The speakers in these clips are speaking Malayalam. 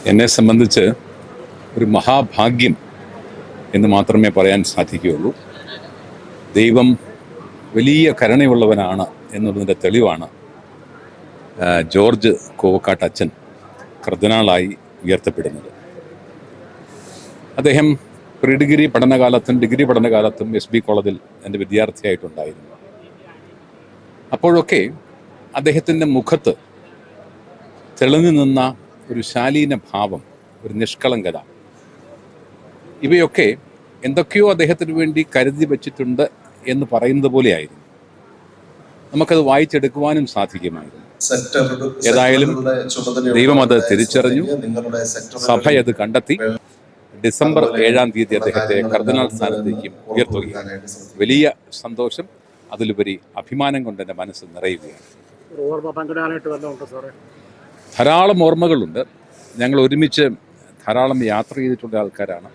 എന്നെ സംബന്ധിച്ച് ഒരു മഹാഭാഗ്യം എന്ന് മാത്രമേ പറയാൻ സാധിക്കുകയുള്ളൂ. ദൈവം വലിയ കരുണയുള്ളവനാണ് എന്നുള്ളതിൻ്റെ തെളിവാണ് ജോർജ് കോവക്കാട്ട് അച്ഛൻ കർദിനാളായി ഉയർത്തപ്പെടുന്നത്. അദ്ദേഹം പ്രീ ഡിഗ്രി പഠനകാലത്തും ഡിഗ്രി പഠനകാലത്തും SB കോളേജിൽ എൻ്റെ വിദ്യാർത്ഥിയായിട്ടുണ്ടായിരുന്നു. അപ്പോഴൊക്കെ അദ്ദേഹത്തിൻ്റെ മുഖത്ത് തെളിഞ്ഞു നിന്ന ഒരു ശാലീന ഭാവം, ഒരു നിഷ്കളങ്കത, ഇവയൊക്കെ എന്തൊക്കെയോ അദ്ദേഹത്തിന് വേണ്ടി കരുതി വച്ചിട്ടുണ്ട് എന്ന് പറയുന്നത് പോലെയായിരുന്നു. നമുക്കത് വായിച്ചെടുക്കുവാനും സാധിക്കുമായിരുന്നു. ഏതായാലും ദൈവം അത് തിരിച്ചറിഞ്ഞു, സഭയത് കണ്ടെത്തി. ഡിസംബർ 7-ാം തീയതി അദ്ദേഹത്തെ കർദിനാൾ സ്ഥാനത്തേക്കും ഉയർത്തുകയാണ്. വലിയ സന്തോഷം, അതിലുപരി അഭിമാനം കൊണ്ട് എൻ്റെ മനസ്സ് നിറയുകയാണ്. ധാരാളം ഓർമ്മകളുണ്ട്. ഞങ്ങൾ ഒരുമിച്ച് ധാരാളം യാത്ര ചെയ്തിട്ടുള്ള ആൾക്കാരാണ്,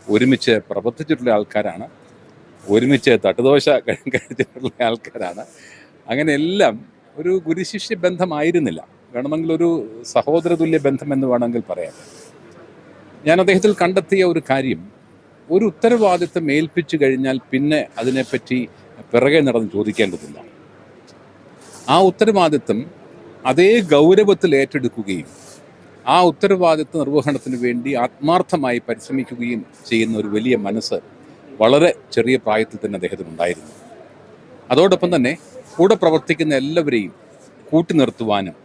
ഒരുമിച്ച് പ്രവർത്തിച്ചിട്ടുള്ള ആൾക്കാരാണ്, ഒരുമിച്ച് തട്ടുദോശ കഴിച്ചിട്ടുള്ള ആൾക്കാരാണ്. അങ്ങനെ എല്ലാം ഒരു ഗുരുശിഷ്യ ബന്ധമായിരുന്നില്ല, വേണമെങ്കിൽ ഒരു സഹോദരതുല്യ ബന്ധം എന്ന് വേണമെങ്കിൽ പറയാം. ഞാൻ അദ്ദേഹത്തിൽ കണ്ടെത്തിയ ഒരു കാര്യം, ഒരു ഉത്തരവാദിത്തം ഏൽപ്പിച്ചു കഴിഞ്ഞാൽ പിന്നെ അതിനെപ്പറ്റി പിറകെ നടന്ന് ചോദിക്കേണ്ടതില്ല. ആ ഉത്തരവാദിത്തം അതേ ഗൗരവത്തിൽ ഏറ്റെടുക്കുകയും ആ ഉത്തരവാദിത്വ നിർവഹണത്തിന് വേണ്ടി ആത്മാർത്ഥമായി പരിശ്രമിക്കുകയും ചെയ്യുന്ന ഒരു വലിയ മനസ്സ് വളരെ ചെറിയ പ്രായത്തിൽ തന്നെ അദ്ദേഹത്തിനുണ്ടായിരുന്നു. അതോടൊപ്പം തന്നെ കൂടെ പ്രവർത്തിക്കുന്ന എല്ലാവരെയും കൂട്ടി നിർത്തുവാനും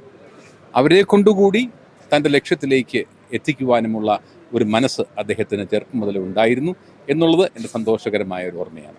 അവരെ കൊണ്ടുകൂടി തൻ്റെ ലക്ഷ്യത്തിലേക്ക് എത്തിക്കുവാനുമുള്ള ഒരു മനസ്സ് അദ്ദേഹത്തിന് ചെറുപ്പം മുതലേ ഉണ്ടായിരുന്നു എന്നുള്ളത് എൻ്റെ സന്തോഷകരമായ ഒരു ഓർമ്മയാണ്.